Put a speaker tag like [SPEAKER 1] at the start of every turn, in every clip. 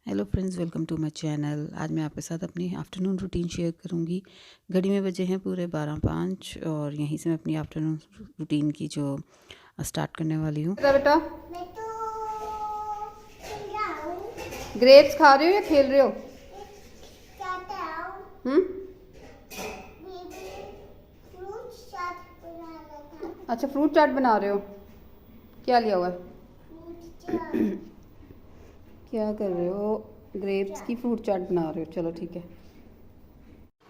[SPEAKER 1] Hello friends, welcome to my channel. आज मैं आपके साथ अपनी आफ्टरनून रूटीन शेयर करूंगी। घड़ी में बजे हैं पूरे 12:05 और यहीं से मैं अपनी आफ्टरनून रूटीन की जो स्टार्ट करने वाली हूँ।
[SPEAKER 2] बेटा ग्रेप्स खा रहे हो या खेल रहे हो? हम्म। अच्छा, फ्रूट चाट बना रहे हो। क्या लिया हुआ है? क्या कर रहे हो? ग्रेप्स की फ्रूट चाट बना रहे हो। चलो ठीक है।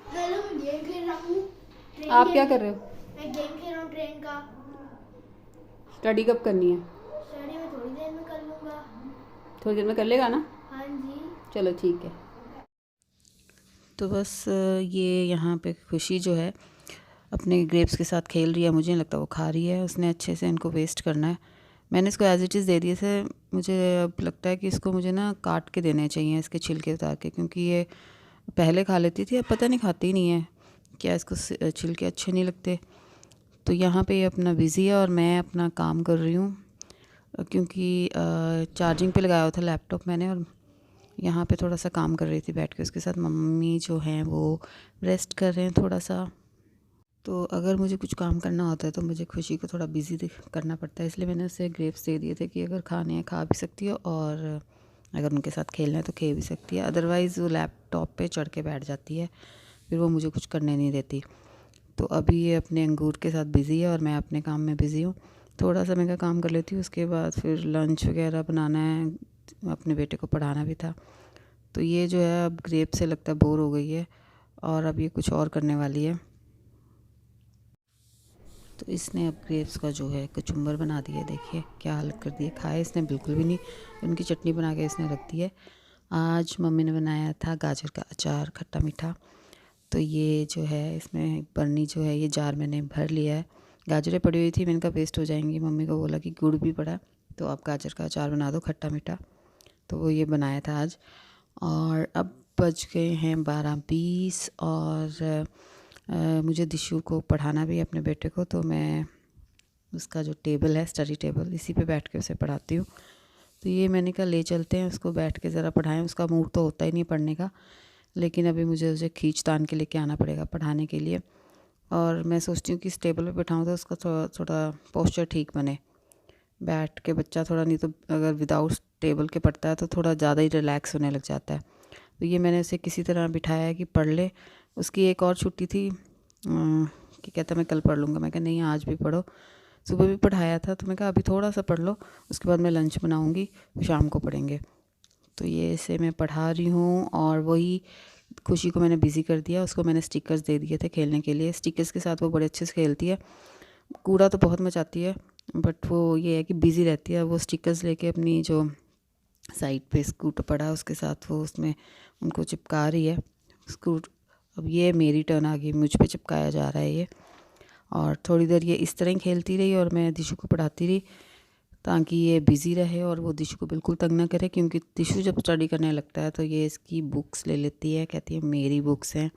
[SPEAKER 3] हेलो, मैं गेम खेल रहा हूँ।
[SPEAKER 2] आप क्या कर रहे हो?
[SPEAKER 3] मैं गेम खेल रहा हूँ ट्रेन का।
[SPEAKER 2] स्टडी कब करनी है?
[SPEAKER 3] स्टडी में थोड़ी देर में कर लूँगा।
[SPEAKER 2] थोड़ी देर में कर लेगा ना?
[SPEAKER 3] हाँ जी।
[SPEAKER 2] चलो ठीक है।
[SPEAKER 1] तो बस ये यहाँ पे खुशी जो है अपने ग्रेप्स के साथ खेल रही है। मुझे नहीं लगता वो खा रही है। उसने अच्छे से इनको वेस्ट करना है। मैंने इसको एज इट इज़ दे दिए थे। मुझे अब लगता है कि इसको मुझे ना काट के देने चाहिए, इसके छिलके उतार के, क्योंकि ये पहले खा लेती थी, अब पता नहीं खाती ही नहीं है। क्या इसको छिलके अच्छे नहीं लगते? तो यहाँ पे ये अपना बिज़ी है और मैं अपना काम कर रही हूँ, क्योंकि चार्जिंग पे लगाया हुआ था लैपटॉप मैंने, और यहाँ पे थोड़ा सा काम कर रही थी बैठ के उसके साथ। मम्मी जो हैं वो रेस्ट कर रहे हैं थोड़ा सा। तो अगर मुझे कुछ काम करना होता है तो मुझे खुशी को थोड़ा बिज़ी करना पड़ता है, इसलिए मैंने उसे ग्रेप्स दे दिए थे कि अगर खाने हैं खा भी सकती है, और अगर उनके साथ खेलना है तो खेल भी सकती है। अदरवाइज़ वो लैपटॉप पे चढ़ के बैठ जाती है, फिर वो मुझे कुछ करने नहीं देती। तो अभी ये अपने अंगूर के साथ बिज़ी है और मैं अपने काम में बिज़ी हूँ। थोड़ा सा मैं का काम कर लेती हूँ, उसके बाद फिर लंच वगैरह बनाना है, अपने बेटे को पढ़ाना भी था। तो ये जो है अब ग्रेप से लगता है बोर हो गई है और अब ये कुछ और करने वाली है। तो इसने अब ग्रेप्स का जो है कचुम्बर बना दिया। देखिए क्या हालत कर दी है, खाए इसने बिल्कुल भी नहीं। उनकी चटनी बना के इसने रख दी है। आज मम्मी ने बनाया था गाजर का अचार, खट्टा मीठा। तो ये जो है इसमें बर्नी जो है ये जार मैंने भर लिया है। गाजरें पड़ी हुई थी, मैंने कहा वेस्ट हो जाएंगी। मम्मी को बोला कि गुड़ भी पड़ा, तो आप गाजर का अचार बना दो खट्टा मीठा। तो वो ये बनाया था आज। और अब बज गए हैं 12:20 और मुझे दिशु को पढ़ाना भी है, अपने बेटे को। तो मैं उसका जो टेबल है, स्टडी टेबल, इसी पे बैठ के उसे पढ़ाती हूँ। तो ये मैंने कहा ले चलते हैं उसको, बैठ के ज़रा पढ़ाएं। उसका मूड तो होता ही नहीं पढ़ने का, लेकिन अभी मुझे उसे खींच तान के लेके आना पड़ेगा पढ़ाने के लिए। और मैं सोचती हूँ कि इस टेबल पे बैठाऊँ तो उसका थोड़ा थोड़ा पोस्चर ठीक बने। बैठ के बच्चा थोड़ा, नहीं तो अगर विदाउट टेबल के पढ़ता है तो थोड़ा ज़्यादा ही रिलैक्स होने लग जाता है। तो ये मैंने उसे किसी तरह बिठाया है कि पढ़ ले। उसकी एक और छुट्टी थी कि कहता मैं कल पढ़ लूँगा। मैं कहा नहीं, आज भी पढ़ो। सुबह भी पढ़ाया था, तो मैं कहा अभी थोड़ा सा पढ़ लो, उसके बाद मैं लंच बनाऊँगी, शाम को पढ़ेंगे। तो ये इसे मैं पढ़ा रही हूँ। और वही खुशी को मैंने बिज़ी कर दिया। उसको मैंने स्टिकर्स दे दिए थे खेलने के लिए। स्टिकर्स के साथ वो बड़े अच्छे से खेलती है। कूड़ा तो बहुत मचाती है, बट वो ये है कि बिज़ी रहती है। वो स्टिकर्स लेके अपनी जो साइड पे स्कूटर पड़ा है उसके साथ वो उसमें उनको चिपका रही है। स्कूट अब ये मेरी टर्न आ गई, मुझ पे चिपकाया जा रहा है ये। और थोड़ी देर ये इस तरह ही खेलती रही और मैं दिशु को पढ़ाती रही, ताकि ये बिज़ी रहे और वो दिशु को बिल्कुल तंग ना करे। क्योंकि दिशु जब स्टडी करने लगता है तो ये इसकी बुक्स ले लेती है, कहती है मेरी बुक्स हैं,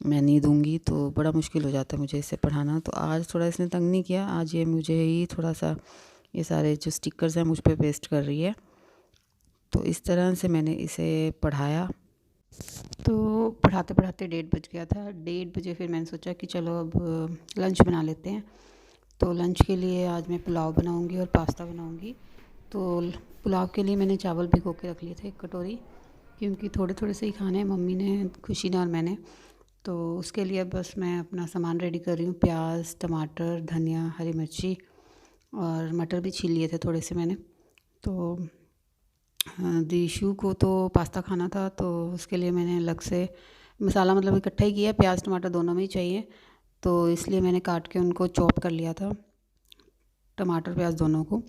[SPEAKER 1] मैं नहीं दूंगी। तो बड़ा मुश्किल हो जाता है मुझे इसे पढ़ाना। तो आज थोड़ा इसने तंग नहीं किया। आज ये मुझे ही थोड़ा सा ये सारे जो स्टिकर्स हैं मुझ पे पेस्ट कर रही है। तो इस तरह से मैंने इसे पढ़ाया। तो पढ़ाते पढ़ाते 1:30 बज गया था। 1:30 बजे फिर मैंने सोचा कि चलो अब लंच बना लेते हैं। तो लंच के लिए आज मैं पुलाव बनाऊंगी और पास्ता बनाऊंगी। तो पुलाव के लिए मैंने चावल भिगो के रख लिए थे 1 कटोरी, क्योंकि थोड़े थोड़े से ही खाने हैं, मम्मी ने, खुशी ने और मैंने। तो उसके लिए बस मैं अपना सामान रेडी कर रही हूँ। प्याज, टमाटर, धनिया, हरी मिर्ची और मटर भी छील लिए थे थोड़े से मैंने। तो दिशु को तो पास्ता खाना था, तो उसके लिए मैंने अलग से मसाला मतलब इकट्ठा ही किया। प्याज टमाटर दोनों में ही चाहिए, तो इसलिए मैंने काट के उनको चॉप कर लिया था, टमाटर प्याज दोनों को।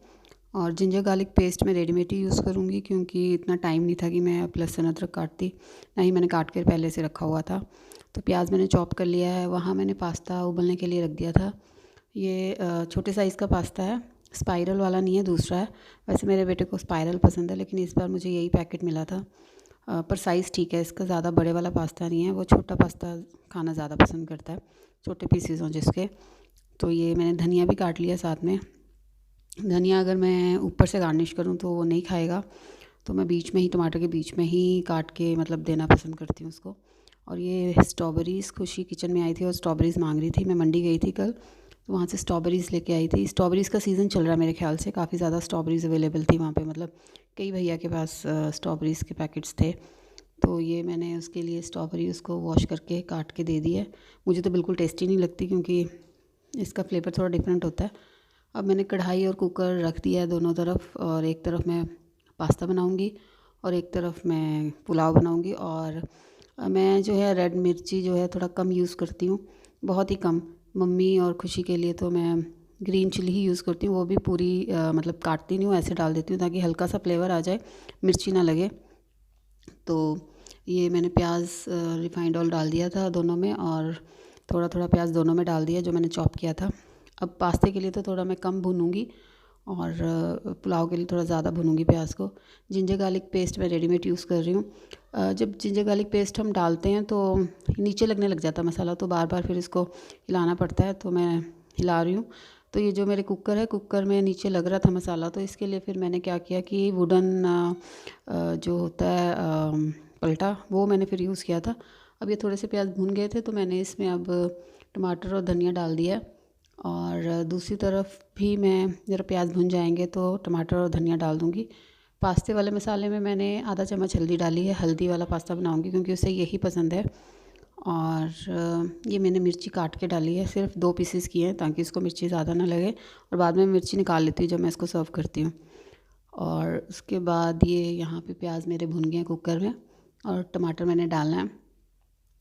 [SPEAKER 1] और जिंजर गार्लिक पेस्ट मैं रेडीमेड ही यूज़ करूँगी, क्योंकि इतना टाइम नहीं था कि मैं अब लहसुन अदरक काटती, ना ही मैंने काट कर पहले से रखा हुआ था। तो प्याज मैंने चॉप कर लिया है। वहाँ मैंने पास्ता उबलने के लिए रख दिया था। ये छोटे साइज़ का पास्ता है, स्पाइरल वाला नहीं है, दूसरा है। वैसे मेरे बेटे को स्पाइरल पसंद है, लेकिन इस बार मुझे यही पैकेट मिला था। पर साइज़ ठीक है इसका, ज़्यादा बड़े वाला पास्ता नहीं है। वो छोटा पास्ता खाना ज़्यादा पसंद करता है, छोटे पीसीज हों जिसके। तो ये मैंने धनिया भी काट लिया साथ में। धनिया अगर मैं ऊपर से गार्निश करूँ तो वो नहीं खाएगा, तो मैं बीच में ही, टमाटर के बीच में ही काट के मतलब देना पसंद करती हूँ उसको। और ये स्ट्रॉबेरीज़ खुशी किचन में आई थी और स्ट्रॉबेरीज़ मांग रही थी। मैं मंडी गई थी कल, तो वहाँ से स्ट्रॉबेरीज़ लेके आई थी। स्ट्रॉबेरीज़ का सीज़न चल रहा है मेरे ख्याल से, काफ़ी ज़्यादा स्ट्रॉबेरीज़ अवेलेबल थी वहाँ पे, मतलब कई भैया के पास स्ट्रॉबेरीज़ के पैकेट्स थे। तो ये मैंने उसके लिए स्ट्रॉबेरी उसको वॉश करके काट के दे दी है। मुझे तो बिल्कुल टेस्टी नहीं लगती क्योंकि इसका फ्लेवर थोड़ा डिफरेंट होता है। अब मैंने कढ़ाई और कुकर रख दिया है दोनों तरफ, और एक तरफ मैं पास्ता बनाऊंगी और एक तरफ मैं पुलाव बनाऊंगी। और मैं जो है रेड मिर्ची जो है थोड़ा कम यूज़ करती हूँ, बहुत ही कम। मम्मी और खुशी के लिए तो मैं ग्रीन चिली ही यूज़ करती हूँ, वो भी पूरी मतलब काटती नहीं हूँ, ऐसे डाल देती हूँ ताकि हल्का सा फ्लेवर आ जाए, मिर्ची ना लगे। तो ये मैंने प्याज रिफाइंड ऑयल डाल दिया था दोनों में, और थोड़ा थोड़ा प्याज दोनों में डाल दिया जो मैंने चॉप किया था। अब पास्ते के लिए तो थोड़ा मैं कम भूनूंगी और पुलाव के लिए थोड़ा ज़्यादा भूनूंगी प्याज को। जिंजर गार्लिक पेस्ट मैं रेडीमेड यूज़ कर रही हूँ। जब जिंजर गार्लिक पेस्ट हम डालते हैं तो नीचे लगने लग जाता मसाला, तो बार बार फिर इसको हिलाना पड़ता है, तो मैं हिला रही हूँ। तो ये जो मेरे कुकर है, कुकर में नीचे लग रहा था मसाला, तो इसके लिए फिर मैंने क्या किया कि वुडन जो होता है पलटा, वो मैंने फिर यूज़ किया था। अब ये थोड़े से प्याज भून गए थे तो मैंने इसमें अब टमाटर और धनिया डाल दिया, और दूसरी तरफ भी मैं ज़रा प्याज भुन जाएंगे तो टमाटर और धनिया डाल दूँगी। पास्ते वाले मसाले में मैंने आधा चम्मच हल्दी डाली है, हल्दी वाला पास्ता बनाऊँगी क्योंकि उसे यही पसंद है। और ये मैंने मिर्ची काट के डाली है, सिर्फ 2 पीसेस किए हैं ताकि इसको मिर्ची ज़्यादा ना लगे, और बाद में मिर्ची निकाल लेती हूँ जब मैं इसको सर्व करती हूँ। और उसके बाद ये यहाँ पे प्याज मेरे भुन गए हैं कुकर में, और टमाटर मैंने डालना है।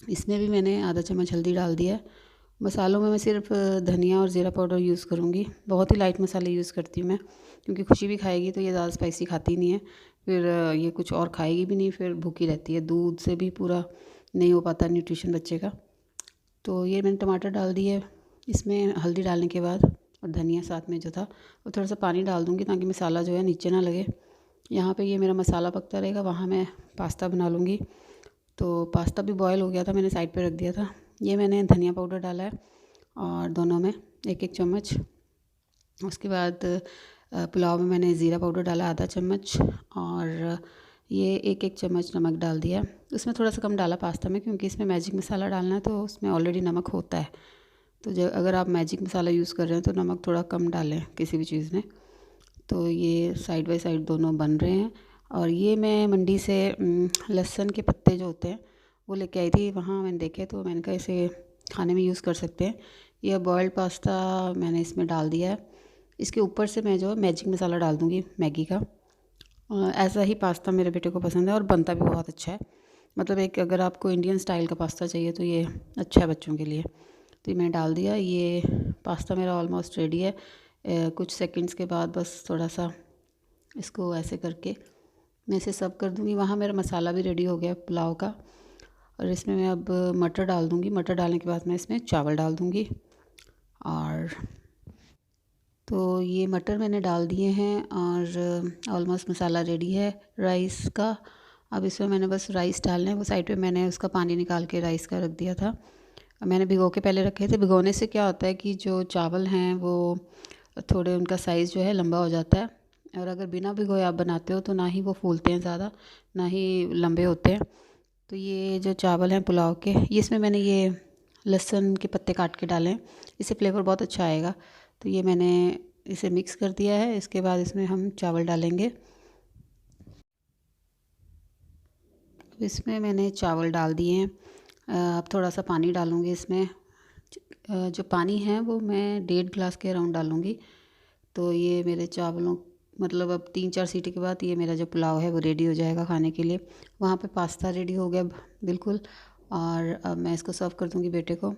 [SPEAKER 1] इसमें भी मैंने आधा चम्मच हल्दी डाल दिया है। मसालों में मैं सिर्फ धनिया और ज़ीरा पाउडर यूज़ करूँगी, बहुत ही लाइट मसाले यूज़ करती हूँ मैं, क्योंकि खुशी भी खाएगी तो ये ज़्यादा स्पाइसी खाती नहीं है, फिर ये कुछ और खाएगी भी नहीं, फिर भूखी रहती है। दूध से भी पूरा नहीं हो पाता न्यूट्रिशन बच्चे का। तो ये मैंने टमाटर डाल दिए इसमें हल्दी डालने के बाद, और धनिया साथ में जो था, और थोड़ा सा पानी डाल दूँगी ताकि मसाला जो है नीचे ना लगे। यहाँ पे ये मेरा मसाला पकता रहेगा, वहाँ मैं पास्ता बना लूँगी। तो पास्ता भी बॉयल हो गया था, मैंने साइड पे रख दिया था। ये मैंने धनिया पाउडर डाला है और दोनों में 1-1 चम्मच। उसके बाद पुलाव में मैंने ज़ीरा पाउडर डाला आधा चम्मच, और ये 1-1 चम्मच नमक डाल दिया। उसमें थोड़ा सा कम डाला पास्ता में क्योंकि इसमें मैजिक मसाला डालना है तो उसमें ऑलरेडी नमक होता है। तो अगर आप मैजिक मसाला यूज़ कर रहे हैं तो नमक थोड़ा कम डालें किसी भी चीज़ में। तो ये साइड बाय साइड दोनों बन रहे हैं। और ये मैं मंडी से लहसुन के पत्ते जो होते हैं वो लेके आई थी, वहाँ मैंने देखे तो मैंने कहा इसे खाने में यूज़ कर सकते हैं। यह बॉयल्ड पास्ता मैंने इसमें डाल दिया है। इसके ऊपर से मैं जो मैजिक मसाला डाल दूँगी मैगी का। ऐसा ही पास्ता मेरे बेटे को पसंद है और बनता भी बहुत अच्छा है। मतलब एक अगर आपको इंडियन स्टाइल का पास्ता चाहिए तो ये अच्छा है बच्चों के लिए। तो ये मैंने डाल दिया। ये पास्ता मेरा ऑलमोस्ट रेडी है। कुछ सेकंड्स के बाद बस थोड़ा सा इसको ऐसे करके मैं इसे सर्व कर दूँगी। वहाँ मेरा मसाला भी रेडी हो गया पुलाव का, और इसमें मैं अब मटर डाल दूँगी। मटर डालने के बाद मैं इसमें चावल डाल दूँगी। और तो ये मटर मैंने डाल दिए हैं और ऑलमोस्ट मसाला रेडी है राइस का। अब इसमें मैंने बस राइस डालने हैं। वो साइड पे मैंने उसका पानी निकाल के राइस का रख दिया था। मैंने भिगो के पहले रखे थे। भिगोने से क्या होता है कि जो चावल हैं वो थोड़े उनका साइज़ जो है लंबा हो जाता है, और अगर बिना भिगोए आप बनाते हो तो ना ही वो फूलते हैं ज़्यादा, ना ही लंबे होते हैं। तो ये जो चावल हैं पुलाव के, ये इसमें मैंने ये लहसुन के पत्ते काट के डाले हैं, इससे फ्लेवर बहुत अच्छा आएगा। तो ये मैंने इसे मिक्स कर दिया है। इसके बाद इसमें हम चावल डालेंगे। इसमें मैंने चावल डाल दिए हैं। अब थोड़ा सा पानी डालूँगी इसमें। जो पानी है वो मैं 1.5 गिलास के अराउंड डालूँगी। तो ये मेरे चावलों मतलब अब 3-4 सीटी के बाद ये मेरा जो पुलाव है वो रेडी हो जाएगा खाने के लिए। वहाँ पे पास्ता रेडी हो गया बिल्कुल, और अब मैं इसको सर्व कर दूँगी बेटे को।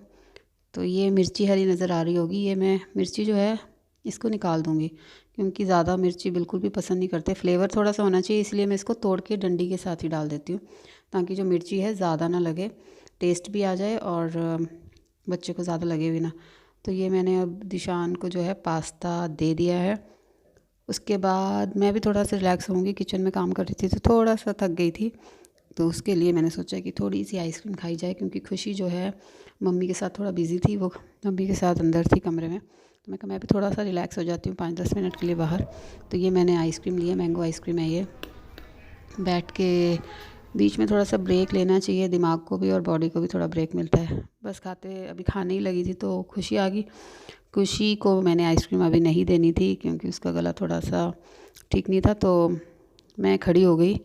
[SPEAKER 1] तो ये मिर्ची हरी नज़र आ रही होगी, ये मैं मिर्ची जो है इसको निकाल दूँगी क्योंकि ज़्यादा मिर्ची बिल्कुल भी पसंद नहीं करते। फ्लेवर थोड़ा सा होना चाहिए, इसलिए मैं इसको तोड़ के डंडी के साथ ही डाल देती हूँ ताकि जो मिर्ची है ज़्यादा ना लगे, टेस्ट भी आ जाए और बच्चे को ज़्यादा लगे भी ना। तो ये मैंने अब दिशान को जो है पास्ता दे दिया है। उसके बाद मैं भी थोड़ा सा रिलैक्स होंगी। किचन में काम कर रही थी तो थोड़ा सा थक गई थी, तो उसके लिए मैंने सोचा कि थोड़ी सी आइसक्रीम खाई जाए क्योंकि खुशी जो है मम्मी के साथ थोड़ा बिज़ी थी, वो मम्मी के साथ अंदर थी कमरे में। तो मैं कहा मैं भी थोड़ा सा रिलैक्स हो जाती हूँ 5-10 मिनट के लिए बाहर। तो ये मैंने आइसक्रीम ली है, मैंगो आइसक्रीम है ये। बैठ के बीच में थोड़ा सा ब्रेक लेना चाहिए, दिमाग को भी और बॉडी को भी थोड़ा ब्रेक मिलता है। बस खाते अभी खाने ही लगी थी तो खुशी आ गई। खुशी को मैंने आइसक्रीम अभी नहीं देनी थी क्योंकि उसका गला थोड़ा सा ठीक नहीं था, तो मैं खड़ी हो गई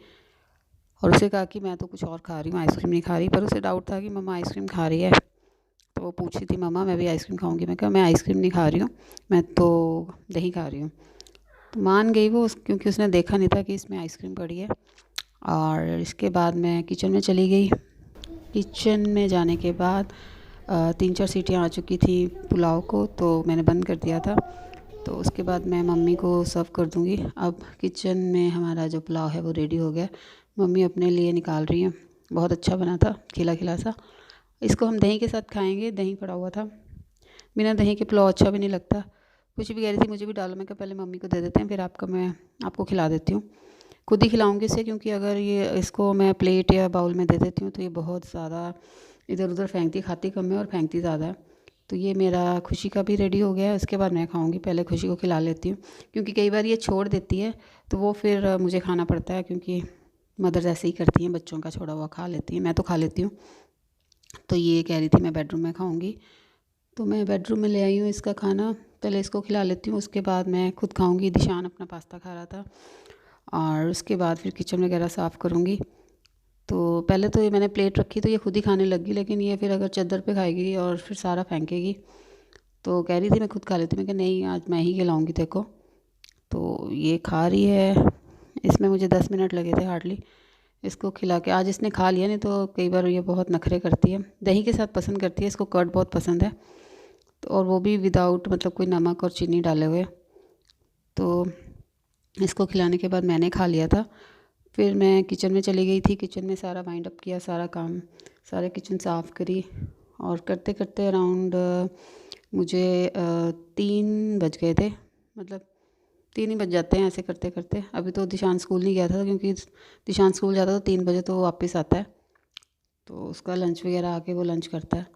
[SPEAKER 1] और उसे कहा कि मैं तो कुछ और खा रही हूँ, आइसक्रीम नहीं खा रही। पर उसे डाउट था कि मम्मा आइसक्रीम खा रही है, तो वो पूछ रही थी मम्मा मैं भी आइसक्रीम खाऊंगी। मैं कहा मैं आइसक्रीम नहीं खा रही हूँ, मैं तो दही खा रही हूँ। तो मान गई वो क्योंकि उसने देखा नहीं था कि इसमें आइसक्रीम पड़ी है। और इसके बाद मैं किचन में चली गई। किचन में जाने के बाद 3-4 सीटियाँ आ चुकी थी पुलाव को, तो मैंने बंद कर दिया था। तो उसके बाद मैं मम्मी को सर्व कर दूँगी। अब किचन में हमारा जो पुलाव है वो रेडी हो गया। मम्मी अपने लिए निकाल रही हैं। बहुत अच्छा बना था, खिला खिला सा। इसको हम दही के साथ खाएंगे, दही पड़ा हुआ था। बिना दही के पुलाव अच्छा भी नहीं लगता। कुछ भी कह रही थी मुझे भी डालो, मैं कहा पहले मम्मी को दे देते हैं फिर मैं आपको खिला देती हूँ। खुद ही खिलाऊंगी इसे, क्योंकि अगर ये इसको मैं प्लेट या बाउल में दे देती हूँ तो ये बहुत ज़्यादा इधर उधर फेंकती, खाती कम है और फेंकती ज़्यादा है। तो ये मेरा खुशी का भी रेडी हो गया है, उसके बाद मैं खाऊंगी। पहले खुशी को खिला लेती हूँ क्योंकि कई बार ये छोड़ देती है तो वो फिर मुझे खाना पड़ता है, क्योंकि मदर ऐसे ही करती हैं, बच्चों का छोड़ा हुआ खा लेती हैं। मैं तो खा लेती हूँ। तो ये कह रही थी मैं बेडरूम में खाऊंगी, तो मैं बेडरूम में ले आई हूँ इसका खाना। पहले इसको खिला लेती हूँ, उसके बाद मैं खुद खाऊंगी। दिशान अपना पास्ता खा रहा था और उसके बाद फिर किचन वगैरह साफ़ करूँगी। तो पहले तो ये मैंने प्लेट रखी तो ये खुद ही खाने लगी, लेकिन ये फिर अगर चादर पे खाएगी और फिर सारा फेंकेगी। तो कह रही थी मैं खुद खा लेती हूँ। मैं कहा नहीं, आज मैं ही खिलाऊँगी तेरे को। तो ये खा रही है। इसमें मुझे 10 मिनट लगे थे हार्डली इसको खिला के। आज इसने खा लिया, नहीं तो कई बार ये बहुत नखरे करती है। दही के साथ पसंद करती है, इसको कर्ड बहुत पसंद है, तो और वो भी विदाउट मतलब कोई नमक और चीनी डाले हुए। तो इसको खिलाने के बाद मैंने खा लिया था। फिर मैं किचन में चली गई थी। किचन में सारा वाइंड अप किया, सारा काम, सारे किचन साफ़ करी। और करते करते अराउंड मुझे 3 बज गए थे, मतलब 3 ही बज जाते हैं ऐसे करते करते। अभी तो दिशान स्कूल नहीं गया था, क्योंकि दिशान स्कूल जाता तो 3 बजे तो वो वापस आता है, तो उसका लंच वगैरह आके वो लंच करता है।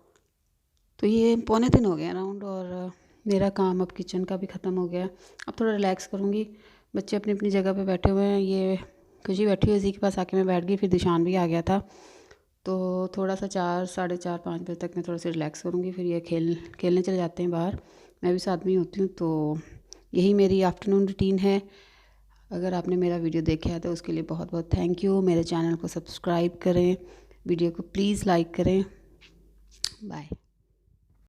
[SPEAKER 1] तो ये 2:45 हो गए अराउंड, और मेरा काम अब किचन का भी ख़त्म हो गया। अब थोड़ा रिलैक्स करूँगी। बच्चे अपनी अपनी जगह पे बैठे हुए हैं। ये खुशी बैठी हुई इसी के पास आके मैं बैठ गई। फिर दिशान भी आ गया था, तो थोड़ा सा 4, साढ़े 4, 5 बजे तक मैं थोड़ा सा रिलैक्स करूँगी। फिर ये खेलने चले जाते हैं बाहर। मैं भी साथ में ही होती हूँ। तो यही मेरी आफ्टरनून रूटीन है। अगर आपने मेरा वीडियो देखा है तो उसके लिए बहुत बहुत थैंक यू। मेरे चैनल को सब्सक्राइब करें, वीडियो को प्लीज़ लाइक करें। बाय।